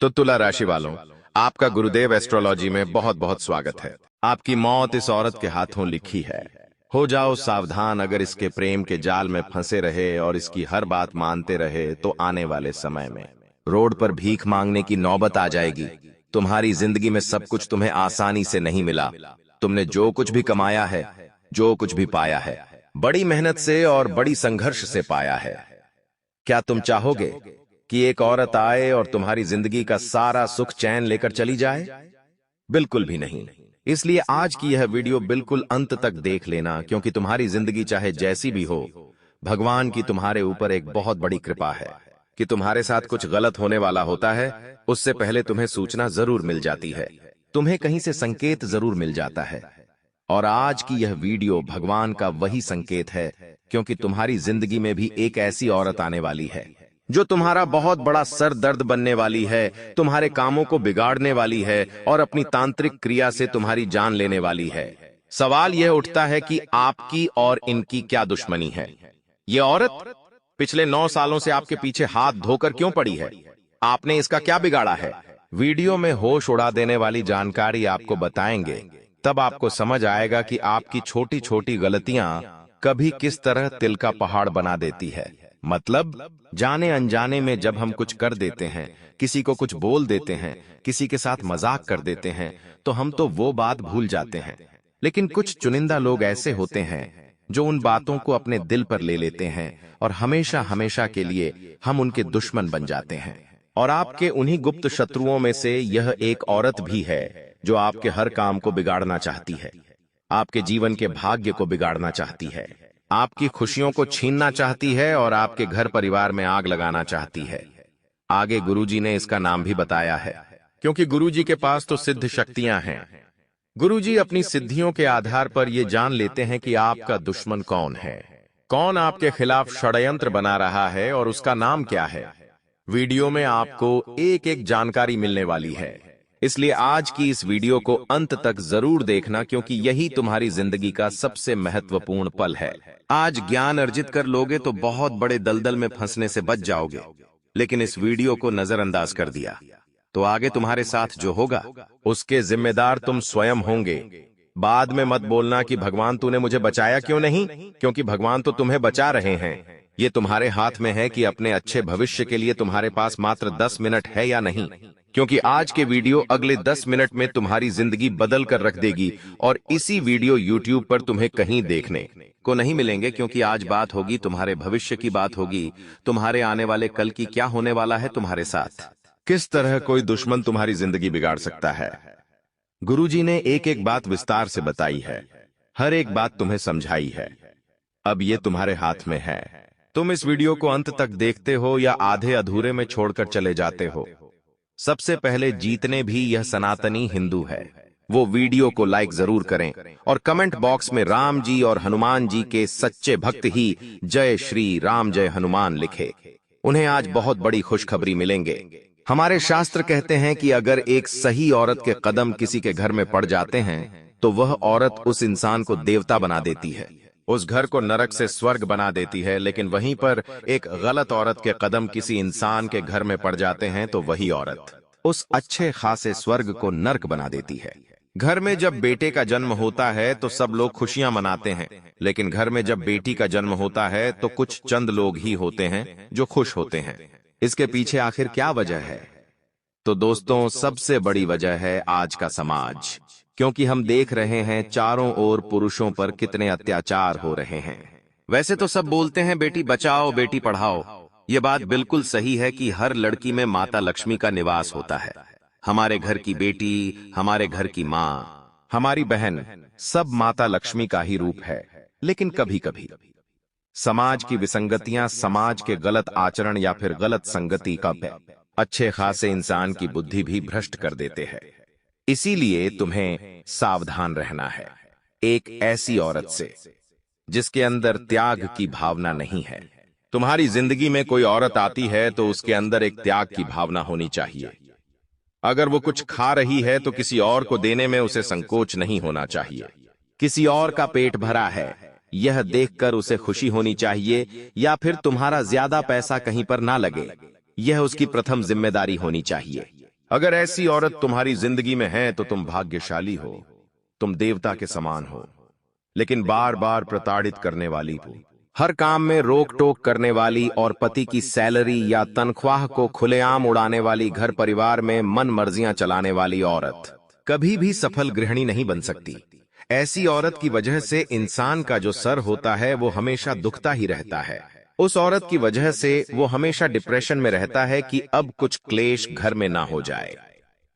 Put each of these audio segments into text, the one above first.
तो तुला राशि वालों, आपका गुरुदेव एस्ट्रोलॉजी में बहुत बहुत स्वागत है। आपकी मौत इस औरत के हाथों लिखी है। हो जाओ सावधान, अगर इसके प्रेम के जाल में फंसे रहे और इसकी हर बात मानते रहे तो आने वाले समय में रोड पर भीख मांगने की नौबत आ जाएगी। तुम्हारी जिंदगी में सब कुछ तुम्हें आसानी से नहीं मिला। तुमने जो कुछ भी कमाया है, जो कुछ भी पाया है, बड़ी मेहनत से और बड़ी संघर्ष से पाया है। क्या तुम चाहोगे कि एक औरत आए और तुम्हारी जिंदगी का सारा सुख चैन लेकर चली जाए? बिल्कुल भी नहीं। इसलिए आज की यह वीडियो बिल्कुल अंत तक देख लेना, क्योंकि तुम्हारी जिंदगी चाहे जैसी भी हो, भगवान की तुम्हारे ऊपर एक बहुत बड़ी कृपा है कि तुम्हारे साथ कुछ गलत होने वाला होता है, उससे पहले तुम्हें सूचना जरूर मिल जाती है, तुम्हें कहीं से संकेत जरूर मिल जाता है। और आज की यह वीडियो भगवान का वही संकेत है, क्योंकि तुम्हारी जिंदगी में भी एक ऐसी औरत आने वाली है जो तुम्हारा बहुत बड़ा सर दर्द बनने वाली है, तुम्हारे कामों को बिगाड़ने वाली है और अपनी तांत्रिक क्रिया से तुम्हारी जान लेने वाली है। सवाल यह उठता है कि आपकी और इनकी क्या दुश्मनी है? ये औरत पिछले 9 सालों से आपके पीछे हाथ धोकर क्यों पड़ी है? आपने इसका क्या बिगाड़ा है? वीडियो में होश उड़ा देने वाली जानकारी आपको बताएंगे, तब आपको समझ आएगा कि आपकी छोटी छोटी गलतियां कभी किस तरह तिल का पहाड़ बना देती है। मतलब जाने अनजाने में जब हम कुछ कर देते हैं, किसी को कुछ बोल देते हैं, किसी के साथ मजाक कर देते हैं, तो हम तो वो बात भूल जाते हैं। लेकिन कुछ चुनिंदा लोग ऐसे होते हैं जो उन बातों को अपने दिल पर ले लेते हैं और हमेशा हमेशा के लिए हम उनके दुश्मन बन जाते हैं। और आपके उन्हीं गुप्त शत्रुओं में से यह एक औरत भी है जो आपके हर काम को बिगाड़ना चाहती है, आपके जीवन के भाग्य को बिगाड़ना चाहती है, आपकी खुशियों को छीनना चाहती है और आपके घर परिवार में आग लगाना चाहती है। आगे गुरुजी ने इसका नाम भी बताया है, क्योंकि गुरुजी के पास तो सिद्ध शक्तियां हैं। गुरुजी अपनी सिद्धियों के आधार पर यह जान लेते हैं कि आपका दुश्मन कौन है, कौन आपके खिलाफ षड्यंत्र बना रहा है और उसका नाम क्या है। वीडियो में आपको एक एक जानकारी मिलने वाली है, इसलिए आज की इस वीडियो को अंत तक जरूर देखना, क्योंकि यही तुम्हारी जिंदगी का सबसे महत्वपूर्ण पल है। आज ज्ञान अर्जित कर लोगे तो बहुत बड़े दलदल में फंसने से बच जाओगे, लेकिन इस वीडियो को नजरअंदाज कर दिया तो आगे तुम्हारे साथ जो होगा उसके जिम्मेदार तुम स्वयं होंगे। बाद में मत बोलना कि भगवान तूने मुझे बचाया क्यों नहीं, क्योंकि भगवान तो तुम्हें बचा रहे हैं। ये तुम्हारे हाथ में है कि अपने अच्छे भविष्य के लिए तुम्हारे पास मात्र 10 मिनट है या नहीं, क्योंकि आज के वीडियो अगले 10 मिनट में तुम्हारी जिंदगी बदल कर रख देगी। और इसी वीडियो यूट्यूब पर तुम्हें कहीं देखने को नहीं मिलेंगे, क्योंकि आज बात होगी तुम्हारे भविष्य की, बात होगी तुम्हारे आने वाले कल की, क्या होने वाला है तुम्हारे साथ, किस तरह कोई दुश्मन तुम्हारी जिंदगी बिगाड़ सकता है। गुरुजी ने एक एक बात विस्तार से बताई है, हर एक बात तुम्हें समझाई है। अब ये तुम्हारे हाथ में है, तुम इस वीडियो को अंत तक देखते हो या आधे अधूरे में छोड़कर चले जाते हो। सबसे पहले जीतने भी यह सनातनी हिंदू है, वो वीडियो को लाइक जरूर करें और कमेंट बॉक्स में राम जी और हनुमान जी के सच्चे भक्त ही जय श्री राम जय हनुमान लिखे। उन्हें आज बहुत बड़ी खुशखबरी मिलेंगे। हमारे शास्त्र कहते हैं कि अगर एक सही औरत के कदम किसी के घर में पड़ जाते हैं तो वह औरत उस इंसान को देवता बना देती है, उस घर को नरक से स्वर्ग बना देती है। लेकिन वहीं पर एक गलत औरत के कदम किसी इंसान के घर में पड़ जाते हैं तो वही औरत उस अच्छे खासे स्वर्ग को नरक बना देती है। घर में जब बेटे का जन्म होता है तो सब लोग खुशियां मनाते हैं, लेकिन घर में जब बेटी का जन्म होता है तो कुछ चंद लोग ही होते हैं जो खुश होते हैं। इसके पीछे आखिर क्या वजह है? तो दोस्तों, सबसे बड़ी वजह है आज का समाज, क्योंकि हम देख रहे हैं चारों ओर पुरुषों पर कितने अत्याचार हो रहे हैं। वैसे तो सब बोलते हैं बेटी बचाओ बेटी पढ़ाओ, ये बात बिल्कुल सही है कि हर लड़की में माता लक्ष्मी का निवास होता है। हमारे घर की बेटी, हमारे घर की माँ, हमारी बहन, सब माता लक्ष्मी का ही रूप है। लेकिन कभी कभी समाज की विसंगतियां, समाज के गलत आचरण या फिर गलत संगति का अच्छे खासे इंसान की बुद्धि भी भ्रष्ट कर देते हैं। इसीलिए तुम्हें सावधान रहना है एक ऐसी औरत से जिसके अंदर त्याग की भावना नहीं है। तुम्हारी जिंदगी में कोई औरत आती है तो उसके अंदर एक त्याग की भावना होनी चाहिए। अगर वो कुछ खा रही है तो किसी और को देने में उसे संकोच नहीं होना चाहिए। किसी और का पेट भरा है यह देखकर उसे खुशी होनी चाहिए, या फिर तुम्हारा ज्यादा पैसा कहीं पर ना लगे, यह उसकी प्रथम जिम्मेदारी होनी चाहिए। अगर ऐसी औरत तुम्हारी जिंदगी में है तो तुम भाग्यशाली हो, तुम देवता के समान हो। लेकिन बार बार प्रताड़ित करने वाली हो, हर काम में रोक टोक करने वाली और पति की सैलरी या तनख्वाह को खुलेआम उड़ाने वाली, घर परिवार में मन मर्जियां चलाने वाली औरत कभी भी सफल गृहिणी नहीं बन सकती। ऐसी औरत की वजह से इंसान का जो सर होता है वो हमेशा दुखता ही रहता है। उस औरत की वजह से वो हमेशा डिप्रेशन में रहता है कि अब कुछ क्लेश घर में ना हो जाए।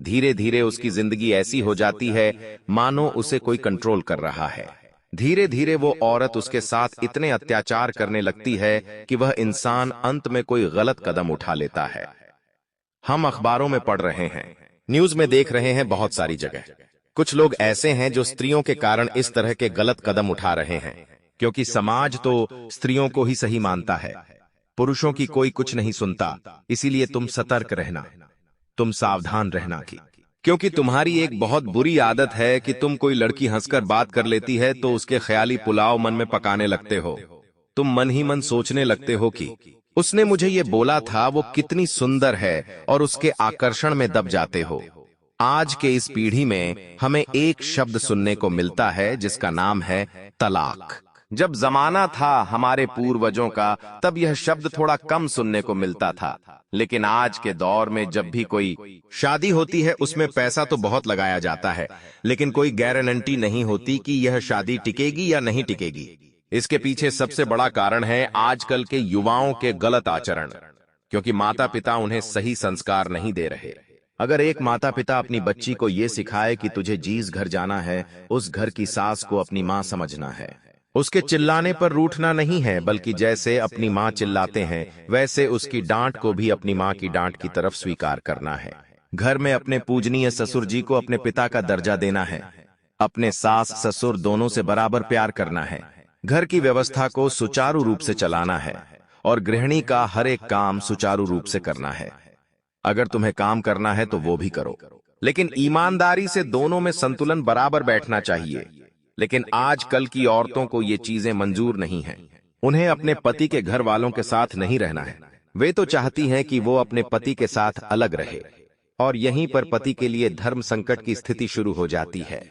धीरे धीरे उसकी जिंदगी ऐसी हो जाती है मानो उसे कोई कंट्रोल कर रहा है। धीरे धीरे वो औरत उसके साथ इतने अत्याचार करने लगती है कि वह इंसान अंत में कोई गलत कदम उठा लेता है। हम अखबारों में पढ़ रहे हैं, न्यूज में देख रहे हैं, बहुत सारी जगह कुछ लोग ऐसे हैं जो स्त्रियों के कारण इस तरह के गलत कदम उठा रहे हैं, क्योंकि समाज तो स्त्रियों को ही सही मानता है, पुरुषों की कोई कुछ नहीं सुनता। इसीलिए तुम सतर्क रहना, तुम सावधान रहना क्योंकि तुम्हारी एक बहुत बुरी आदत है कि तुम कोई लड़की हंसकर बात कर लेती है तो उसके ख्याली पुलाव मन में पकाने लगते हो। तुम मन ही मन सोचने लगते हो कि उसने मुझे ये बोला था, वो कितनी सुंदर है, और उसके आकर्षण में दब जाते हो। आज के इस पीढ़ी में हमें एक शब्द सुनने को मिलता है जिसका नाम है तलाक। जब जमाना था हमारे पूर्वजों का, तब यह शब्द थोड़ा कम सुनने को मिलता था, लेकिन आज के दौर में जब भी कोई शादी होती है उसमें पैसा तो बहुत लगाया जाता है, लेकिन कोई गारंटी नहीं होती कि यह शादी टिकेगी या नहीं टिकेगी। इसके पीछे सबसे बड़ा कारण है आजकल के युवाओं के गलत आचरण, क्योंकि माता पिता उन्हें सही संस्कार नहीं दे रहे। अगर एक माता पिता अपनी बच्ची को यह सिखाए कि तुझे जिस घर जाना है उस घर की सास को अपनी मां समझना है, उसके चिल्लाने पर रूठना नहीं है, बल्कि जैसे अपनी मां चिल्लाते हैं वैसे उसकी डांट को भी अपनी मां की डांट की तरफ स्वीकार करना है। घर में अपने पूजनीय ससुर जी को अपने पिता का दर्जा देना है, अपने सास ससुर दोनों से बराबर प्यार करना है, घर की व्यवस्था को सुचारू रूप से चलाना है और गृहिणी का हर एक काम सुचारू रूप से करना है। अगर तुम्हें काम करना है तो वो भी करो, लेकिन ईमानदारी से दोनों में संतुलन बराबर बैठना चाहिए। लेकिन आजकल की औरतों को ये चीजें मंजूर नहीं हैं। उन्हें अपने पति के घर वालों के साथ नहीं रहना है। वे तो चाहती हैं कि वो अपने पति के साथ अलग रहे, और यहीं पर पति के लिए धर्म संकट की स्थिति शुरू हो जाती है,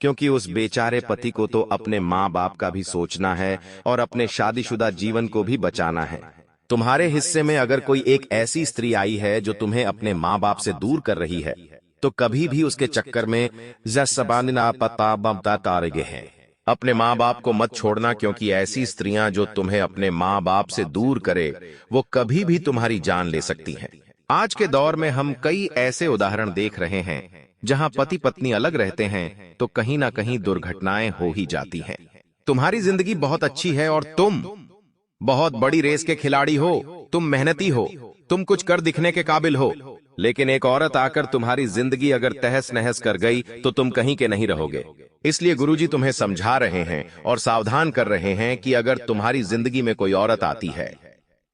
क्योंकि उस बेचारे पति को तो अपने माँ बाप का भी सोचना है और अपने शादीशुदा जीवन को भी बचाना है। तुम्हारे हिस्से में अगर कोई एक ऐसी स्त्री आई है जो तुम्हें अपने माँ बाप से दूर कर रही है, तो कभी भी उसके चक्कर में तारगे हैं। अपने माँ बाप को मत छोड़ना, क्योंकि ऐसी स्त्रियां जो तुम्हें अपने माँ बाप से दूर करे वो कभी भी तुम्हारी जान ले सकती हैं। आज के दौर में हम कई ऐसे उदाहरण देख रहे हैं जहां पति पत्नी अलग रहते हैं तो कहीं ना कहीं दुर्घटनाएं हो ही जाती हैं। तुम्हारी जिंदगी बहुत अच्छी है और तुम बहुत बड़ी रेस के खिलाड़ी हो, तुम मेहनती हो, तुम कुछ कर दिखने के काबिल हो, लेकिन एक औरत आकर तुम्हारी जिंदगी अगर तहस नहस कर गई तो तुम कहीं के नहीं रहोगे। इसलिए गुरुजी तुम्हें समझा रहे हैं और सावधान कर रहे हैं कि अगर तुम्हारी जिंदगी में कोई औरत आती है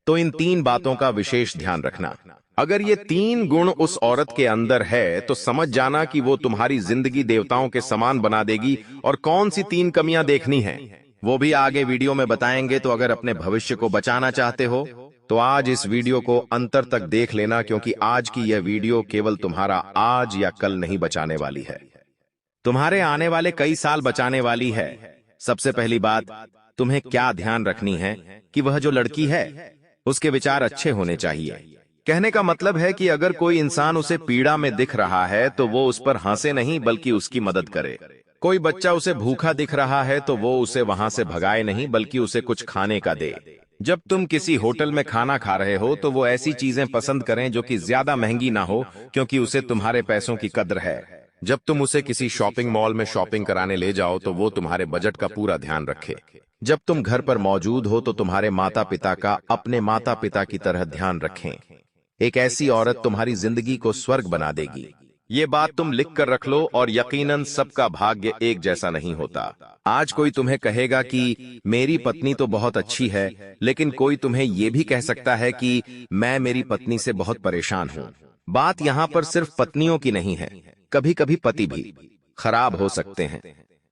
तो इन 3 बातों का विशेष ध्यान रखना। अगर ये 3 गुण उस औरत के अंदर है तो समझ जाना कि वो तुम्हारी जिंदगी देवताओं के समान बना देगी। और कौन सी 3 कमियां देखनी है वो भी आगे वीडियो में बताएंगे। तो अगर अपने भविष्य को बचाना चाहते हो तो आज इस वीडियो को अंतर तक देख लेना, क्योंकि आज की यह वीडियो केवल तुम्हारा आज या कल नहीं बचाने वाली है, तुम्हारे आने वाले कई साल बचाने वाली है। सबसे पहली बात तुम्हें क्या ध्यान रखनी है कि वह जो लड़की है उसके विचार अच्छे होने चाहिए। कहने का मतलब है कि अगर कोई इंसान उसे पीड़ा में दिख रहा है तो वो उस पर हंसे नहीं बल्कि उसकी मदद करे। कोई बच्चा उसे भूखा दिख रहा है तो वो उसे वहां से भगाए नहीं बल्कि उसे कुछ खाने का दे। जब तुम किसी होटल में खाना खा रहे हो तो वो ऐसी चीजें पसंद करें जो कि ज्यादा महंगी ना हो, क्योंकि उसे तुम्हारे पैसों की कद्र है। जब तुम उसे किसी शॉपिंग मॉल में शॉपिंग कराने ले जाओ तो वो तुम्हारे बजट का पूरा ध्यान रखे। जब तुम घर पर मौजूद हो तो तुम्हारे माता पिता का अपने माता पिता की तरह ध्यान रखें। एक ऐसी औरत तुम्हारी जिंदगी को स्वर्ग बना देगी। ये बात तुम लिख कर रख लो, और यकीनन सबका भाग्य एक जैसा नहीं होता। आज कोई तुम्हें कहेगा कि मेरी पत्नी तो बहुत अच्छी है, लेकिन कोई तुम्हें यह भी कह सकता है कि मैं मेरी पत्नी से बहुत परेशान हूँ। बात यहाँ पर सिर्फ पत्नियों की नहीं है, कभी कभी पति भी खराब हो सकते हैं,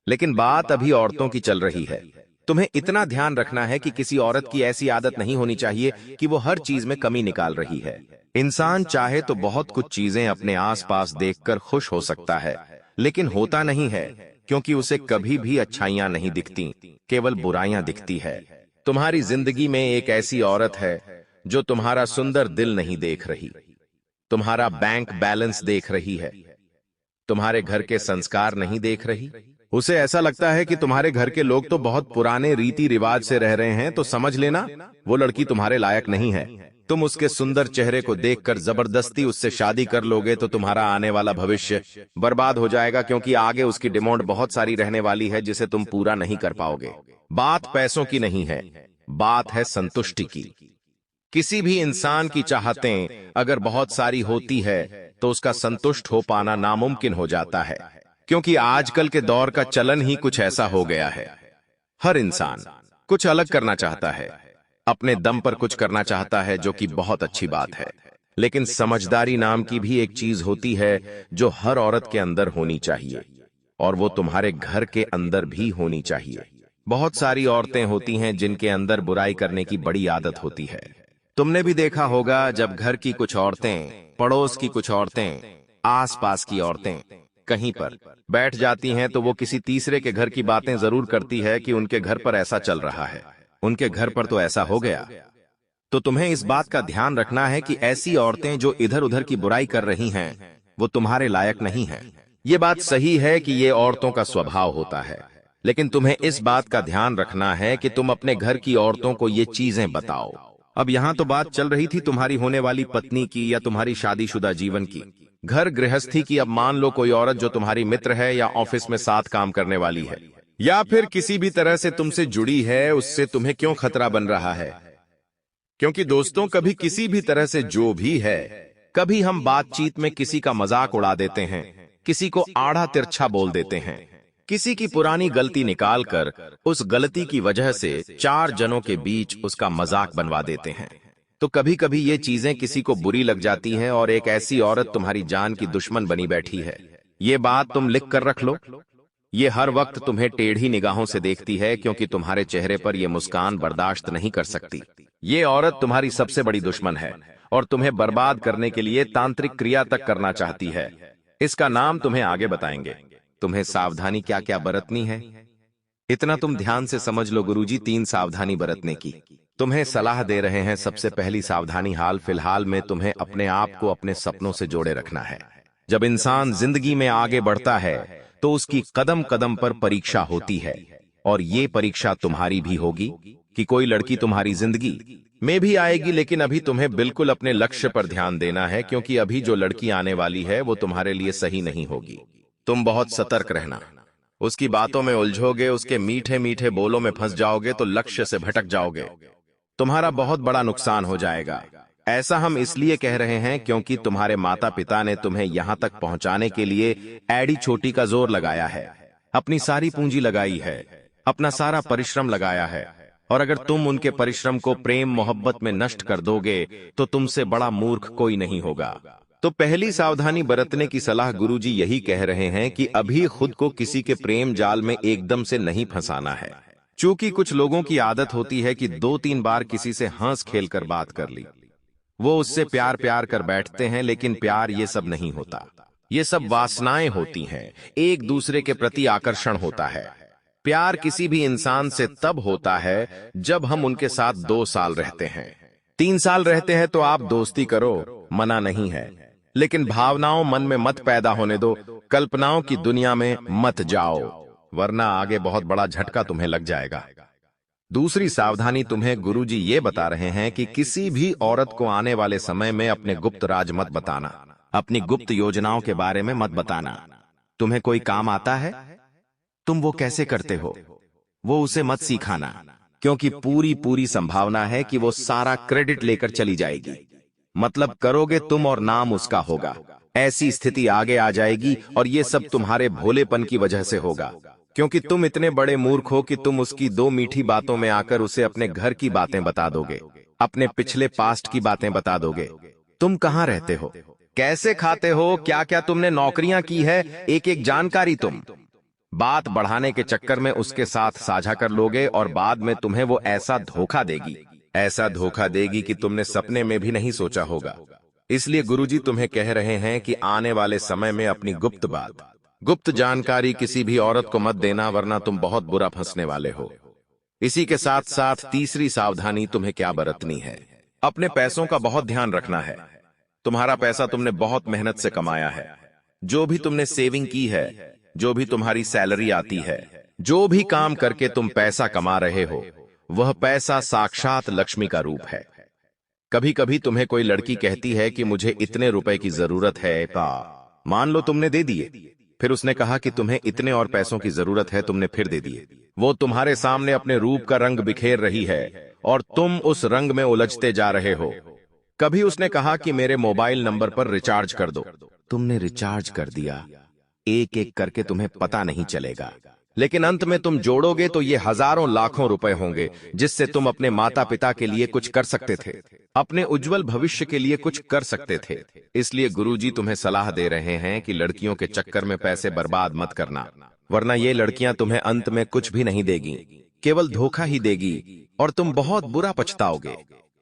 लेकिन बात अभी औरतों की चल रही है। तुम्हें इतना ध्यान रखना है कि किसी औरत की ऐसी आदत नहीं होनी चाहिए कि वो हर चीज में कमी निकाल रही है। इंसान चाहे तो बहुत कुछ चीजें अपने आसपास देखकर खुश हो सकता है, लेकिन होता नहीं है, क्योंकि उसे कभी भी अच्छाइयां नहीं दिखती, केवल बुराइयां दिखती है। तुम्हारी जिंदगी में एक ऐसी औरत है जो तुम्हारा सुंदर दिल नहीं देख रही, तुम्हारा बैंक बैलेंस देख रही है, तुम्हारे घर के संस्कार नहीं देख रही। उसे ऐसा लगता है कि तुम्हारे घर के लोग तो बहुत पुराने रीति रिवाज से रह रहे हैं, तो समझ लेना वो लड़की तुम्हारे लायक नहीं है। तुम उसके सुंदर चेहरे को देखकर जबरदस्ती उससे शादी कर लोगे तो तुम्हारा आने वाला भविष्य बर्बाद हो जाएगा, क्योंकि आगे उसकी डिमांड बहुत सारी रहने वाली है जिसे तुम पूरा नहीं कर पाओगे। बात पैसों की नहीं है, बात है संतुष्टि की। किसी भी इंसान की चाहतें अगर बहुत सारी होती है तो उसका संतुष्ट हो पाना नामुमकिन हो जाता है, क्योंकि आजकल के दौर का चलन ही कुछ ऐसा हो गया है। हर इंसान कुछ अलग करना चाहता है, अपने दम पर कुछ करना चाहता है, जो कि बहुत अच्छी बात है। लेकिन समझदारी नाम की भी एक चीज होती है जो हर औरत के अंदर होनी चाहिए, और वो तुम्हारे घर के अंदर भी होनी चाहिए। बहुत सारी औरतें होती हैं जिनके अंदर बुराई करने की बड़ी आदत होती है। तुमने भी देखा होगा, जब घर की कुछ औरतें, पड़ोस की कुछ औरतें, आसपास की औरतें कहीं पर बैठ जाती हैं तो वो किसी तीसरे के घर की बातें जरूर करती है कि उनके घर पर ऐसा चल रहा है, उनके घर पर तो ऐसा हो गया। तो तुम्हें इस बात का ध्यान रखना है कि ऐसी औरतें जो इधर उधर की बुराई कर रही हैं वो तुम्हारे लायक नहीं है। ये बात सही है कि ये औरतों का स्वभाव होता है, लेकिन तुम्हें इस बात का ध्यान रखना है कि तुम अपने घर की औरतों को ये चीजें बताओ। अब यहाँ तो बात चल रही थी तुम्हारी होने वाली पत्नी की या तुम्हारी शादीशुदा जीवन की, घर गृहस्थी की। अब मान लो कोई औरत जो तुम्हारी मित्र है या ऑफिस में साथ काम करने वाली है या फिर किसी भी तरह से तुमसे जुड़ी है, उससे तुम्हें क्यों खतरा बन रहा है? क्योंकि दोस्तों, कभी किसी भी तरह से जो भी है, कभी हम बातचीत में किसी का मजाक उड़ा देते हैं, किसी को आड़ा तिरछा बोल देते हैं, किसी की पुरानी गलती निकालकर उस गलती की वजह से चार जनों के बीच उसका मजाक बनवा देते हैं। तो कभी कभी ये चीजें किसी को बुरी लग जाती हैं और एक ऐसी औरत तुम्हारी जान की दुश्मन बनी बैठी है। ये बात तुम लिख कर रख लो। ये हर वक्त तुम्हें टेढ़ी निगाहों से देखती है, क्योंकि तुम्हारे चेहरे पर यह मुस्कान बर्दाश्त नहीं कर सकती। ये औरत तुम्हारी सबसे बड़ी दुश्मन है और तुम्हें बर्बाद करने के लिए तांत्रिक क्रिया तक करना चाहती है। इसका नाम तुम्हें आगे बताएंगे। तुम्हें सावधानी क्या क्या बरतनी है, इतना तुम ध्यान से समझ लो गुरुजी। 3 सावधानी बरतने की तुम्हें सलाह दे रहे हैं। सबसे पहली सावधानी, हाल फिलहाल में तुम्हें अपने आप को अपने सपनों से जोड़े रखना है। जब इंसान जिंदगी में आगे बढ़ता है तो उसकी कदम कदम पर परीक्षा होती है, और ये परीक्षा तुम्हारी भी होगी कि कोई लड़की तुम्हारी जिंदगी में भी आएगी। लेकिन अभी तुम्हें बिल्कुल अपने लक्ष्य पर ध्यान देना है, क्योंकि अभी जो लड़की आने वाली है वो तुम्हारे लिए सही नहीं होगी। तुम बहुत सतर्क रहना। उसकी बातों में उलझोगे, उसके मीठे मीठे बोलों में फंस जाओगे तो लक्ष्य से भटक जाओगे, तुम्हारा बहुत बड़ा नुकसान हो जाएगा। ऐसा हम इसलिए कह रहे हैं क्योंकि तुम्हारे माता पिता ने तुम्हें यहां तक पहुंचाने के लिए एड़ी छोटी का जोर लगाया है, अपनी सारी पूंजी लगाई है, अपना सारा परिश्रम लगाया है। और अगर तुम उनके परिश्रम को प्रेम मोहब्बत में नष्ट कर दोगे तो तुमसे बड़ा मूर्ख कोई नहीं होगा। तो पहली सावधानी बरतने की सलाह गुरुजी यही कह रहे हैं कि अभी खुद को किसी के प्रेम जाल में एकदम से नहीं फंसाना है। चूंकि कुछ लोगों की आदत होती है कि 2-3 बार किसी से हंस खेल कर बात कर ली, वो उससे प्यार प्यार कर बैठते हैं, लेकिन प्यार ये सब नहीं होता। ये सब वासनाएं होती हैं, एक दूसरे के प्रति आकर्षण होता है। प्यार किसी भी इंसान से तब होता है जब हम उनके साथ 2 साल रहते हैं, 3 साल रहते हैं तो आप दोस्ती करो, मना नहीं है, लेकिन भावनाओं मन में मत पैदा होने दो, कल्पनाओं की दुनिया में मत जाओ, वरना आगे बहुत बड़ा झटका तुम्हें लग जाएगा। दूसरी सावधानी तुम्हें गुरुजी ये बता रहे हैं कि किसी भी औरत को आने वाले समय में अपने गुप्त राज मत बताना, अपनी गुप्त योजनाओं के बारे में मत बताना। तुम्हें कोई काम आता है, तुम वो कैसे करते हो, वो उसे मत सिखाना, क्योंकि पूरी संभावना है कि वो सारा क्रेडिट लेकर चली जाएगी। मतलब करोगे तुम और नाम उसका होगा। ऐसी स्थिति आगे आ जाएगी और ये सब तुम्हारे भोलेपन की वजह से होगा, क्योंकि तुम इतने बड़े मूर्ख हो कि तुम उसकी 2 मीठी बातों में आकर उसे अपने घर की बातें बता दोगे, अपने पिछले पास्ट की बातें बता दोगे। तुम कहाँ रहते हो, कैसे खाते हो, क्या क्या तुमने नौकरियां की है, एक एक जानकारी तुम बात बढ़ाने के चक्कर में उसके साथ साझा कर लोगे और बाद में तुम्हें वो ऐसा धोखा देगी कि तुमने सपने में भी नहीं सोचा होगा। इसलिए गुरुजी तुम्हें कह रहे हैं कि आने वाले समय में अपनी गुप्त जानकारी किसी भी औरत को मत देना, वरना तुम बहुत बुरा फंसने वाले हो। इसी के साथ साथ तीसरी सावधानी तुम्हें क्या बरतनी है, अपने पैसों का बहुत ध्यान रखना है। तुम्हारा पैसा तुमने बहुत मेहनत से कमाया है। जो भी तुमने सेविंग की है, जो भी तुम्हारी सैलरी आती है, जो भी काम करके तुम पैसा कमा रहे हो, वह पैसा साक्षात लक्ष्मी का रूप है। कभी कभी तुम्हें कोई लड़की कहती है कि मुझे इतने रुपए की जरूरत है, मान लो तुमने दे दिए। फिर उसने कहा कि तुम्हें इतने और पैसों की जरूरत है, तुमने फिर दे दिए। वो तुम्हारे सामने अपने रूप का रंग बिखेर रही है और तुम उस रंग में उलझते जा रहे हो। कभी उसने कहा कि मेरे मोबाइल नंबर पर रिचार्ज कर दो, तुमने रिचार्ज कर दिया। एक एक करके तुम्हें पता नहीं चलेगा, लेकिन अंत में तुम जोड़ोगे तो ये हजारों लाखों रुपए होंगे, जिससे तुम अपने माता पिता के लिए कुछ कर सकते थे, अपने उज्जवल भविष्य के लिए कुछ कर सकते थे। इसलिए गुरुजी तुम्हें सलाह दे रहे हैं कि लड़कियों के चक्कर में पैसे बर्बाद मत करना, वरना ये लड़कियां तुम्हें अंत में कुछ भी नहीं देगी, केवल धोखा ही देगी और तुम बहुत बुरा पछताओगे।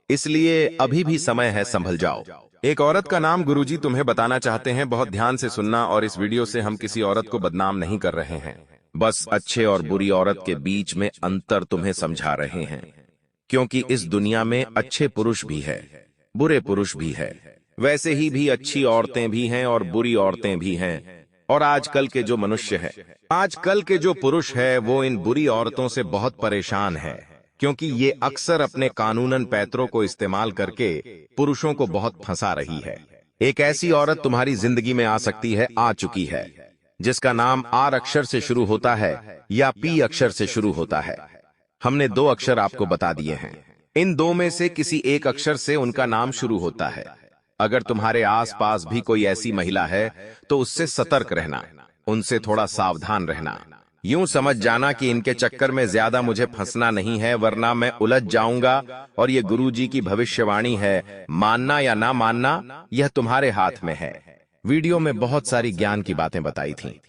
इसलिए अभी भी समय है, संभल जाओ। एक औरत का नाम गुरुजी तुम्हें बताना चाहते हैं, बहुत ध्यान से सुनना। और इस वीडियो से हम किसी औरत को बदनाम नहीं कर रहे हैं, बस अच्छे और बुरी औरत के बीच में अंतर तुम्हें समझा रहे हैं। क्योंकि इस दुनिया में अच्छे पुरुष भी है, बुरे पुरुष भी है, वैसे ही भी अच्छी औरतें भी हैं और बुरी औरतें भी हैं। और आजकल के जो मनुष्य है, आजकल के जो पुरुष है, वो इन बुरी औरतों से बहुत परेशान है, क्योंकि ये अक्सर अपने कानूनन पैतरों को इस्तेमाल करके पुरुषों को बहुत फंसा रही है। एक ऐसी औरत तुम्हारी जिंदगी में आ सकती है, आ चुकी है, जिसका नाम आर अक्षर से शुरू होता है या पी अक्षर से शुरू होता है। हमने 2 अक्षर आपको बता दिए हैं, इन 2 में से किसी एक अक्षर से उनका नाम शुरू होता है। अगर तुम्हारे आसपास भी कोई ऐसी महिला है तो उससे सतर्क रहना, उनसे थोड़ा सावधान रहना। यूं समझ जाना कि इनके चक्कर में ज्यादा मुझे फंसना नहीं है, वरना मैं उलझ जाऊंगा। और ये गुरुजी की भविष्यवाणी है, मानना या ना मानना यह तुम्हारे हाथ में है। वीडियो में बहुत सारी ज्ञान की बातें बताई थी।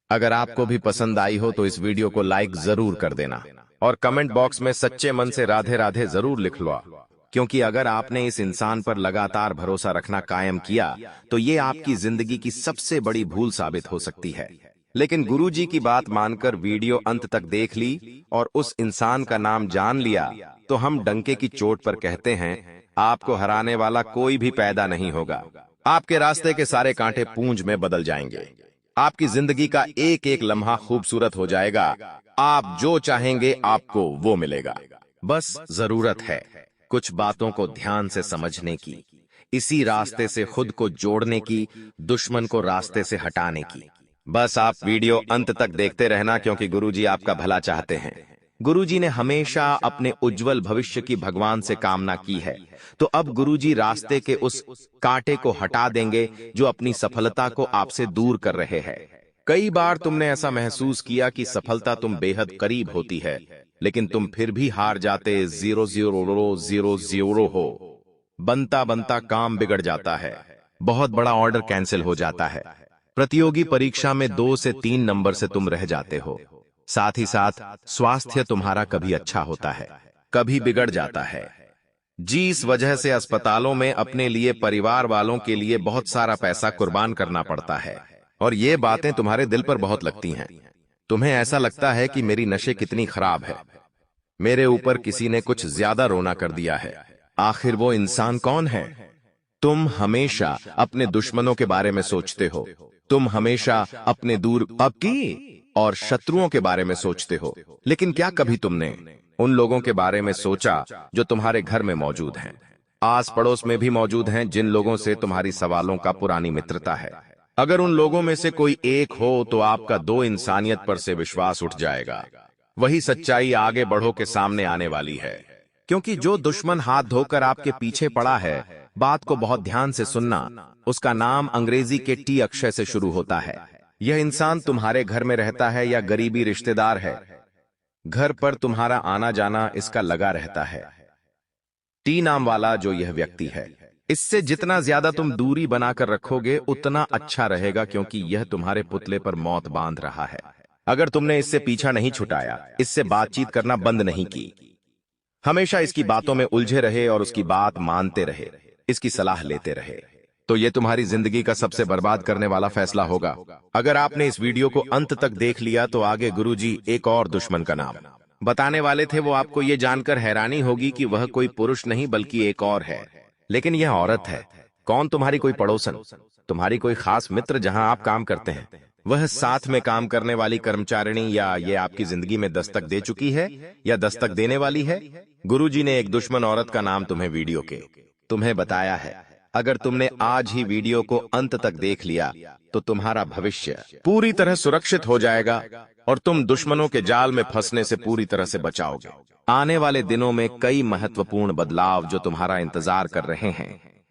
अगर आपको भी पसंद आई हो तो इस वीडियो को लाइक जरूर कर देना और कमेंट बॉक्स में सच्चे मन से राधे राधे जरूर लिख लो, क्योंकि अगर आपने इस इंसान पर लगातार भरोसा रखना कायम किया तो ये आपकी जिंदगी की सबसे बड़ी भूल साबित हो सकती है। लेकिन गुरुजी की बात मानकर वीडियो अंत तक देख ली और उस इंसान का नाम जान लिया तो हम डंके की चोट पर कहते हैं, आपको हराने वाला कोई भी पैदा नहीं होगा। आपके रास्ते के सारे कांटे पूंज में बदल जाएंगे, आपकी जिंदगी का एक एक लम्हा खूबसूरत हो जाएगा। आप जो चाहेंगे आपको वो मिलेगा। बस जरूरत है कुछ बातों को ध्यान से समझने की, इसी रास्ते से खुद को जोड़ने की, दुश्मन को रास्ते से हटाने की। बस आप वीडियो अंत तक देखते रहना, क्योंकि गुरुजी आपका भला चाहते हैं। गुरुजी ने हमेशा अपने उज्जवल भविष्य की भगवान से कामना की है, तो अब गुरुजी रास्ते के उस कांटे को हटा देंगे जो अपनी सफलता को आपसे दूर कर रहे हैं। कई बार तुमने ऐसा महसूस किया कि सफलता तुम बेहद करीब होती है, लेकिन तुम फिर भी हार जाते, 0-0-0-0 हो। बनता बनता काम बिगड़ जाता है, बहुत बड़ा ऑर्डर कैंसिल हो जाता है, प्रतियोगी परीक्षा में 2 से 3 नंबर से तुम रह जाते हो। साथ ही साथ स्वास्थ्य तुम्हारा कभी अच्छा होता है, कभी बिगड़ जाता है। जिस वजह से अस्पतालों में अपने लिए, परिवार वालों के लिए बहुत सारा पैसा कुर्बान करना पड़ता है। और ये बातें तुम्हारे दिल पर बहुत लगती हैं। तुम्हें ऐसा लगता है कि मेरी नशे कितनी खराब है, मेरे ऊपर किसी ने कुछ ज्यादा रोना कर दिया है। आखिर वो इंसान कौन है? तुम हमेशा अपने दुश्मनों के बारे में सोचते हो, तुम हमेशा अपने दूर की और शत्रुओं के बारे में सोचते हो, लेकिन क्या कभी तुमने उन लोगों के बारे में सोचा जो तुम्हारे घर में मौजूद हैं, आस पड़ोस में भी मौजूद हैं, जिन लोगों से तुम्हारी सवालों का पुरानी मित्रता है? अगर उन लोगों में से कोई एक हो तो आपका 2 इंसानियत पर से विश्वास उठ जाएगा। वही सच्चाई आगे बढ़ो के सामने आने वाली है, क्योंकि जो दुश्मन हाथ धोकर आपके पीछे पड़ा है, बात को बहुत ध्यान से सुनना, उसका नाम अंग्रेजी के टी अक्षर से शुरू होता है। यह इंसान तुम्हारे घर में रहता है या गरीबी रिश्तेदार है, घर पर तुम्हारा आना जाना इसका लगा रहता है। टी नाम वाला जो यह व्यक्ति है, इससे जितना ज्यादा तुम दूरी बनाकर रखोगे उतना अच्छा रहेगा, क्योंकि यह तुम्हारे पुतले पर मौत बांध रहा है। अगर तुमने इससे पीछा नहीं छुटाया, इससे बातचीत करना बंद नहीं की, हमेशा इसकी बातों में उलझे रहे और उसकी बात मानते रहे, इसकी सलाह लेते रहे, तो ये तुम्हारी जिंदगी का सबसे बर्बाद करने वाला फैसला होगा। अगर आपने इस वीडियो को अंत तक देख लिया तो आगे गुरुजी एक और दुश्मन का नाम बताने वाले थे। वो आपको ये जानकर हैरानी होगी कि वह कोई पुरुष नहीं बल्कि एक और है, लेकिन यह औरत है। कौन? तुम्हारी कोई पड़ोसन, तुम्हारी कोई खास मित्र जहां आप काम करते हैं, वह साथ में काम करने वाली कर्मचारिणी, या ये आपकी जिंदगी में दस्तक दे चुकी है या दस्तक देने वाली है। गुरुजी ने एक दुश्मन औरत का नाम तुम्हें वीडियो के तुम्हें बताया है। अगर तुमने आज ही वीडियो को अंत तक देख लिया तो तुम्हारा भविष्य पूरी तरह सुरक्षित हो जाएगा और तुम दुश्मनों के जाल में फंसने से पूरी तरह से बचाओगे। आने वाले दिनों में कई महत्वपूर्ण बदलाव जो तुम्हारा इंतजार कर रहे हैं।